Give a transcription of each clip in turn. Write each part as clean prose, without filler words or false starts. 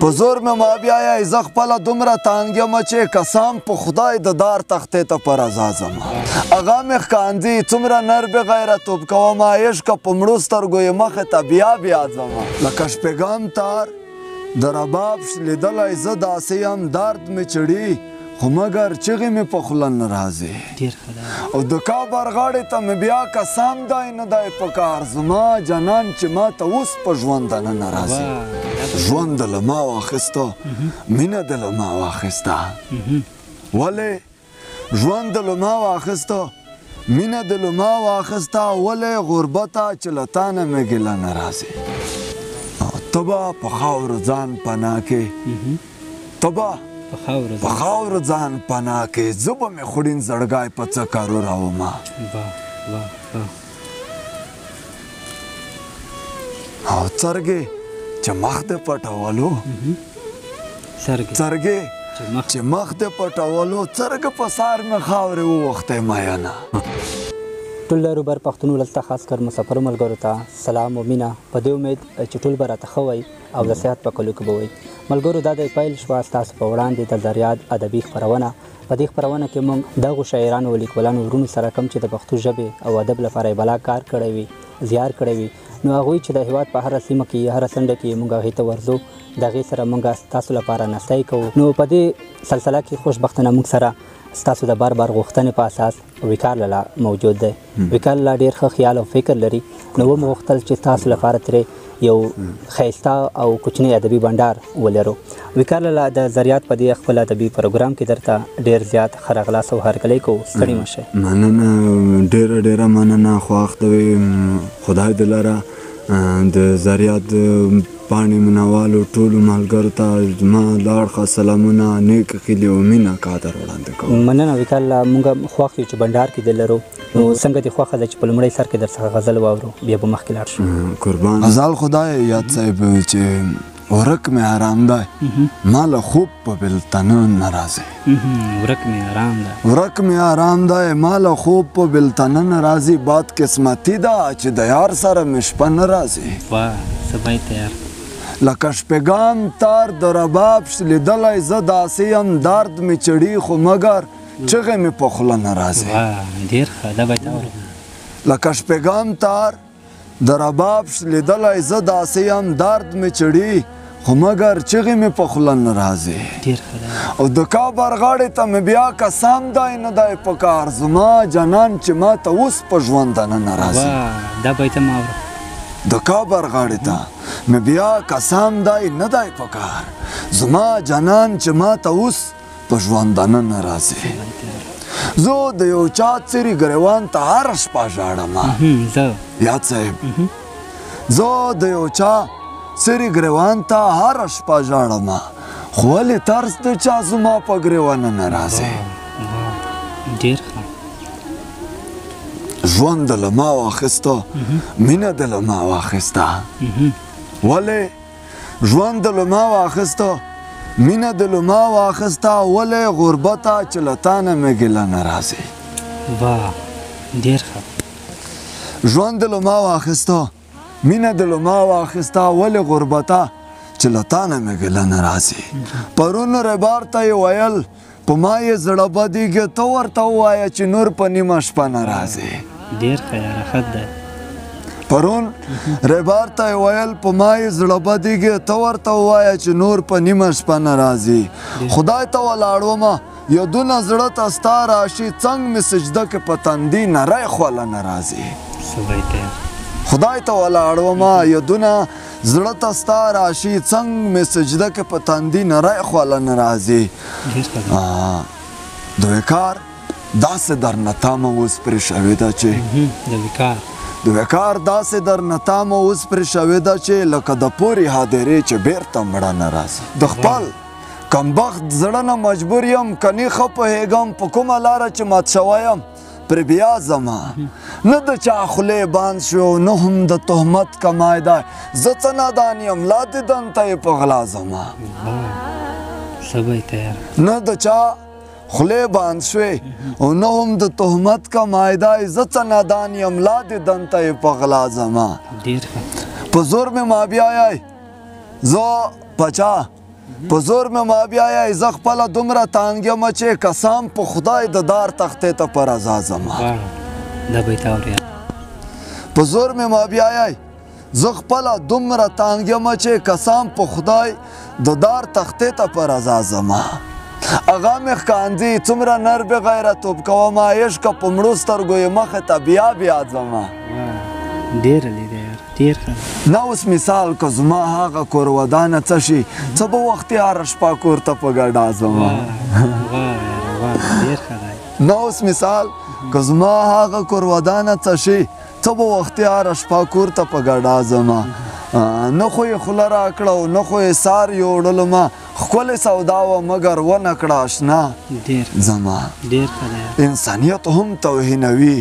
په زور مې ما بیایه زه خپله دومره تانګ یم چې قسم په خدای د دار تختې ته په رضا ځم هغه مې ښکاندي څومره نر بې غیرتوب کوم عشقه په مړو سترګو یې مخې ته بیا ځم لکه شپږم تار د رباب لیدلی زه داسې یم درد مې چړي خو مګر چغې مې په خوله نه راځي او د کابر غاړې ته مې بیا قسم دی نه دی په کار زما جانان چې ما ته اوس په ژوند دنه نه راځي ژوند له ما واخیسته مینه د له ما واخیسته ولې ژوند له ما واخیسته مینه د له ما واخیسته ولې غربته چې له تا نه مې ګیله نه راځي او ته به په خاورو ځان پناه کې ته به په خاورو ځان پناه کې زه به مې خوړین زړګی په څه کارو راومه او څرګې چې مخ دې پټولو څرګې چې مخ دې پټولو څرګه په سار مې خاورې ووختې میانه ټول لروبر پښتون ولس ته خاص کر مسافر ملګرو ته سلام او مینه په دې امید چې ټول به راته ښه وئ او د صحت په کلو کې به وئ ملګرو دا د پیل شوه ستاسو په وړاندې د زریاد ادبي خپرونه په دې خپرونه کې موږ دغو شاعرانو او لیکوالانو ورونو سره کوم چې د پښتو ژبې او ادب لپاره یې بلا کار کړی وي زیار کړی وي نو هغوی چې د هېواد په هره سیمه کې هره څنډه کې موږ هغې ته ورځو د هغې سره موږ ستاسو لپاره نستۍ کوو نو په دې سلسله کې خوشبختانه موږ سره ستاسو د بار غوښتنې په اساس وقار لالا موجود دی وقار لالا ډېر ښه خیال او فکر لري نو ومو غوښتل چې ستاسو لپاره ترې یو ښایسته او کوچنی ادبي بنډار ولرو وقار لالا د زریات په دې خپل ادبي پروګرام کې درته ډېر زیات ښه راغلاست او هرکلی کوو ستړي مه شئ مننه ډېره مننه خواښ دوی خدای دې لره د زریات پاڼې مینوالو ټولو ملګرو ته زما له اړخه سلامونه نیک هیلې او مینه قدر وړاندې کوم مننه وقار لالا موږ خوښ یو چې بنډار کې دې لرو نو څنګه دې خوښه ده چې په لومړی سر کې در څخه غزل واورو بیا به مخکې لاړ شو قربان غزل خدای یاد صاحب چې ورک مې آرام دی ما له خوب په بلتنه نه راځي ورک مې آرام دی ما له خوب په بلتنه نه راځي باد قسمتي ده چې د یار سره مې شپه نه راځي سبا تیار لکه شپږم تار د رباب لیدلی زه داسې یم درد مې چړي خو مګر چغې مې په خوله نه راځي لکه شپږم تار د رباب لیدلی زه داسې یم درد مې چړي خو مګر چغې مې په خوله نه راځي او د کابر غاړې ته مې بیا قسم دی نه دی په کار زما جانان چې ما ته اوس په ژوند دنه نه راځي د کابر غاړې ته مې بیا قسم دی نه دی په کار زما جانان چې ما ته اوس په ژوندانه نه راځي زه د یو چا څیرې ګریوان ته هره شپه ژاړم یاد صاحب زه د یو چا څیرې ګریوان ته هره شپه ژاړم خو ولې طرز د چا زما په ګریوانه نه راځي ژوند له ما واخیسته مینه د له ما واخیسته ولې ژوند له ما واخیسته مینه د له ما واخیسته ولې غربته چې له تا نه مې ګیله نه راځي ژوند له ما واخیسته مینه د له ما واخیسته ولې غربته چې له تا نه مې ګیله نه راځي پرون ربار ته یې ویل په ما یې زړه بدېږي ته ورته ووایه چې نور په نیمه شپه نه راځي پرون ربار ته یې ویل په ما یې زړه بدېږي ته ورته ووایه چې نور په نیمه شپه نه راځي خدای ته ولاړ ومه یادونه زړه ته ستا راشي څنګ مې سجده کې په تندي نری خوله نه راځي خدای ته ولاړ ومه یادونه زړه ته ستا راشي څنګ مې سجده کې په تندي نری خوله نه راځي د وقار داسې درنه تامه اوس پرې شوې ده چې د وقار داسې درنه تامه اوس پرې شوې ده چې لکه د پورې هادرې چې بیرته مړه نه راځي د خپل کمبخت زړه نه مجبور یم کني ښه پوهېږم په کومه لاره چې مات شوی یم پرې بیا ځمه نه د چا خولې بند شو نه هم د تهمت کمای دی زه څه نادان یم لا دیدن ته یې په غلا ځمه نه د چا خولې بند شوې او نه هم د تهمت کمای دی زه څه نادان یم لا دیدن ته یې په غلا ځمه په زور مې ما بیایئ زه پچا په زور مې ما بیایه زه خپله دومره تانګ یم چې قسم په خدای د دار تختې ته پر رضا ځمه دا بیت اوریا په زور مې ما بیایه زه خپله دومره تانګ یم چې قسم په خدای د دار تختې ته پر رضا ځمه هغه مې ښکاندي څومره نر بې غیرتوب کومه عشقه په مړو سترګو یې مخې ته بیا بیا ځمه ډېره لیده یار ډېر ښه نه اوس مثال که زما هغه کور ودانه څه شي څه به وخت یاره شپه کور ته په ګډا ځمه ډېر ښه دی نه اوس مثال که زما هغه کور ودانه څه شي څه به وخت یاره شپه کور ته په ګډا ځمه نه خو یې خوله راکړه او نه خو یې سار یوړلمه ښکلې سودا وه مګر ونه کړه اشنا زما انسانیت هم توهینوي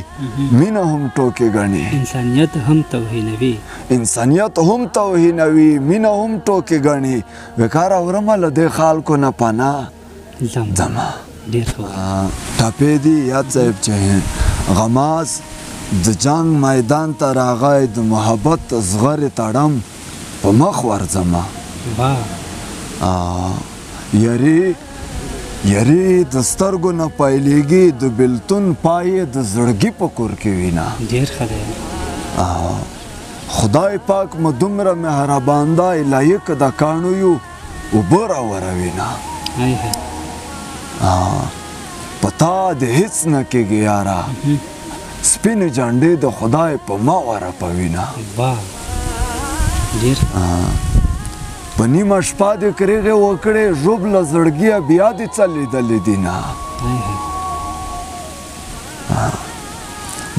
مینه هم ټوکې ګڼي انسانیت هم توهینوي انسانیت هم توهینوي مینه هم ټوکې ګڼي وکاره ورمه له دې خلکو نه پناه زما ټپې دي یاد صاحب چې غماز د جنگ میدان ته راغی د محبت زغرې تړم په مخ ورځمه یری د سترګو نه پایلیږي د بلتون پای د زړګي په کور کې وینا ډېر ښه دی خدای پاک مو دومره مهربان دی لایق د کاڼو یو اوبه راوروینه په تا د هېڅ نه کېږي یاره سپینې جنډې د خدای په ما ورپوینه په نیمه شپه دې کریغې وکړې ژوب له زړګیه بیا دې څه لیدلې دي نه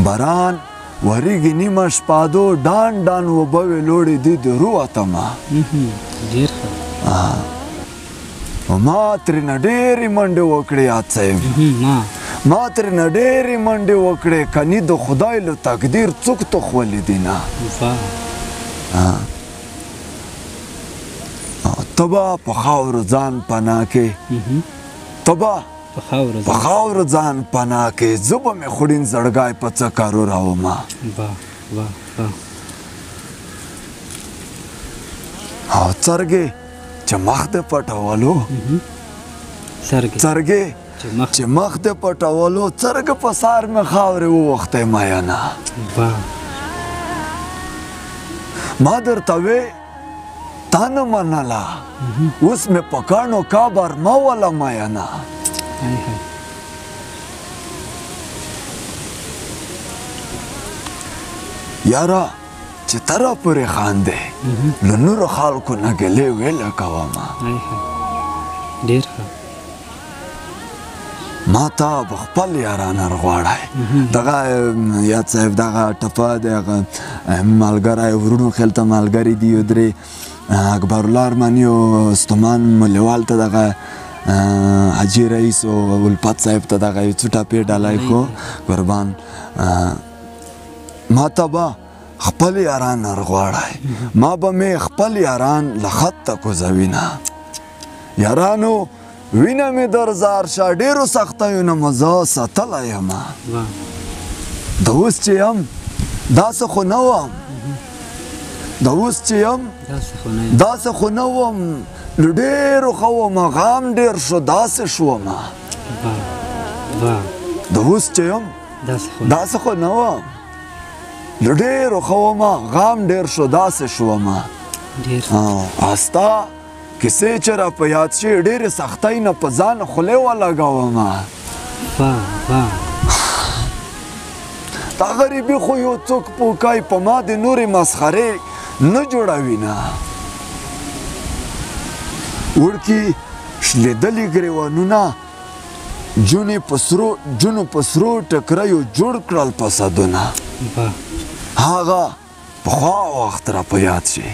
باران وریږي نیمه شپادو ډان ډان اوبه وې لوړې دي د روح تمه ما ترېنه ډېرې منډې وکړې یاد صاحب ما ترېنه ډېرې منډې وکړې کني د خدای له تقدیر څوک تخولې دي نه ته به په خاورو ځان پناه کې ته به په خاورو ځان پناه کې زه به مې خوړین زړګی په څه کارو راومه او څرګې چې مخ دې پټولو څرګې چې مخ دې پټولو څرګه په سار مې خاورې ووختې میانه ما درته وې تا نه منله اوس مې په کاڼو کابر مه وله میانه یاره چې ته راپورې خاندې له نورو خلکو نه ګیلې ویله کومه ډېر ښه ما ته به خپل یاران ورغواړی دغه یاد صاحب دغه ټپه د هغه ملګری ورونو خیل ته ملګري دي یو درې اکبرالله ارماني او استمان ملیوال ته دغه حاجي رئیس او الفت صاحب ته دغه یو څه ټپې ډالۍ کو قربان ما ته به خپل یاران ورغواړی ما به مې خپل یاران له خط ته کوزوینه یارانو وینه مې در زار شه ډېرو سختیو نه مې زه ساتلی یم د اوس چې یم داسې خو نه وم د اوس چې یم داسې خو نه وم له ډېرو ښه ومه غام ډېر شو داسې شومه د اوس چې یم داسې خو نه وم له ډېرو ښه ومه غام ډېر شو داسې شومه استا کیسې چې را په یاد شي ډېرې سختۍ نه په ځان خولې ولګومه دا غریبي خو یو څوک پوکای په ما د نورې مسخرې نه جوړوینه وړکي شلېدلي ګریوانونه جونو په سرو ټکریو جوړ کړل فسادونه هغه پخوا وخت را په یاد شي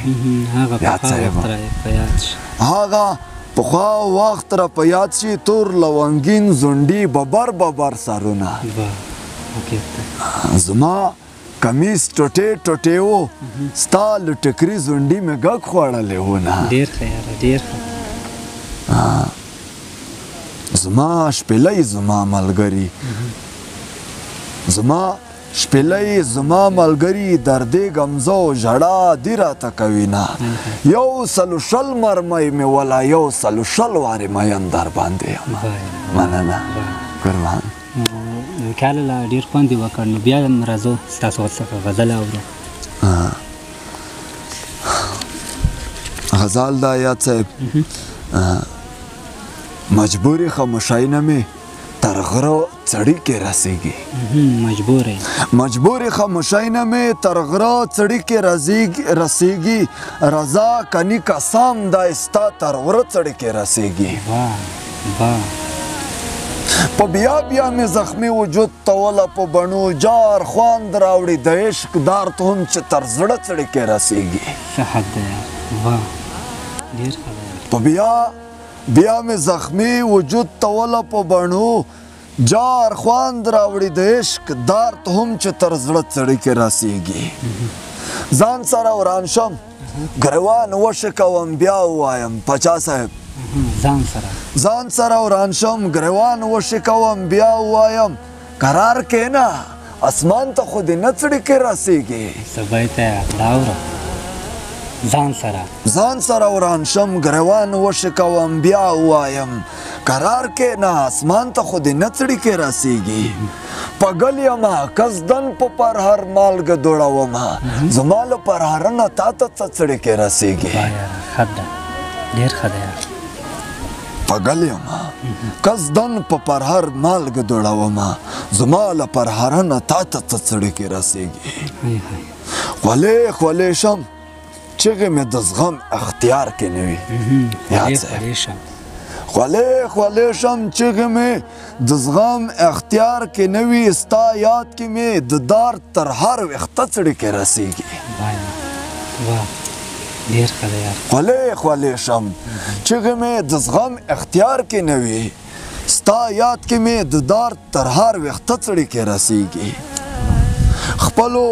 هغه پخوا وخت را په یاد شي تور لونګین زونډي ببر سرونه زما کمیس ټوټې ټوټې و ستا له ټکري زونډي مې ګګ خوړلی و نه ډېر ښه یاره ډېر ښه زما شپېلی زما ملګري زما شپیلۍ زما ملګري دردې غمزو ژړا دې راته کوي نه یو سلو شل مرمۍ مې ولا یو سلو شل وارې مین در باندې یم مننه قربان وکاله لا ډېر خوند یې وکړ نو بیا هم راځو ستاسو څخه غزل اورو غزال دا یاد صاحب مجبوری خاموشۍ نه مې تر غره څړي کې رسیږي مجبوری خاموشۍ نه مې تر غره څړي کې رسیږي رضا کني قسم دا ستا تر غره څړي کې رسیږي په بیا بیا مې زخمي وجود توله په بڼو جار خواند راوړي د عشق دار ته هم چې تر زړه څړي کې رسیږي په بیا مې زخمی وجود توله په بڼو جار خواند راوړي د عشق دار ته هم چې تر زړه څړي کې رسیږي ځان سره وران شم ګریوان وشکوم بیا ووایم پاچا صاحب ځان سره وران شم ګریوان وشکوم بیا ووایم قرار کښېنه اسمان ته خو دې نه څړي کې رسیږي ځان سره وران شم ګریوان وشکوم بیا ووایم قرار کښېنه اسمان ته خو دې نه څړي کې رسیږي پګل یمه قصدن په پرهر مالګه دوړومه زما له پرهره نه تا ته څه څړي کې رسیږي پګل یمه قصدن په پرهر مالګه دوړومه زما له پرهره نه تا ته څه څړي کې رسیږي خولې خولې شم چغې مې د زغم اختیار کې نه وي خولې خولې شم چغې مې د زغم اختیار کې نه وي ستا یاد کې مې د دار تر هر ویښته څړي کې رسیږي خولې خولې شم چغې مې د زغم اختیار کې نه وي ستا یاد کې مې د دار تر هر ویښته څړي کې رسیږي خپلو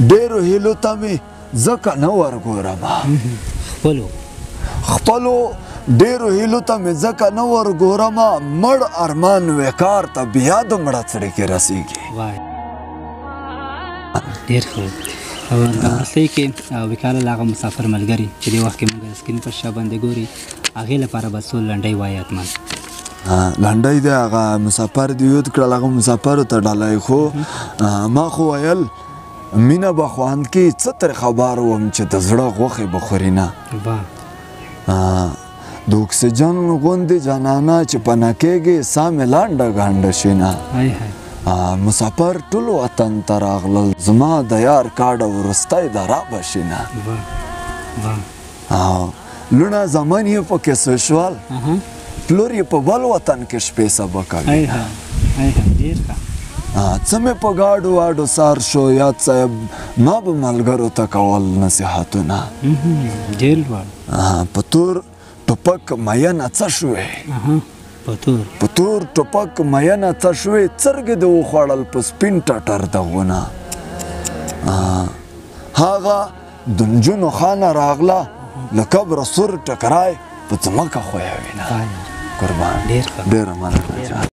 ډېرو هیلو ته مې ځکه نه ورګورمه خپلو ډېرو هیلو ته مې ځکه نه ورګورمه مړ ارمان وقار ته بیا د مړه څړي کې رسیږي ډېر ښه او د وروستۍ کې وکاله له هغه مسافر ملګري چې دې وخت کې موږ د سکرین پر شا باندې ګوري هغې لپاره به څو لنډۍ وایي حتما لنډۍ دی هغه مسافر دې یود کړل هغه مسافرو ته ډالۍ خو ما خو ویل مینه به خوند کې څه تر خبر وم چې د زړه غوښې به خوري نه د اکسیجن غوندې جانانه چې پناه کېږي ساه مې لانډه ګانډه شي نه مسافر ټول وطن ته راغلل زما د یار کاډه وروستی د را به شي نه لوڼه زمن یې پکې سوشوال پلور یې په بل وطن کې شپې سبا کوي څه مې په ګاډو واډو سار شو یاد صاحب ما به ملګرو ته کول نصیحتونه په تور ټوپک مینه څه شوې په تور ټوپک مینه څه شوې څرګې د وخوړل په سپین ټټر دغونه هغه د نجونو خانه راغله له قبره سور ټکرای په ځمکه خویوي نه قربان ډېره مننه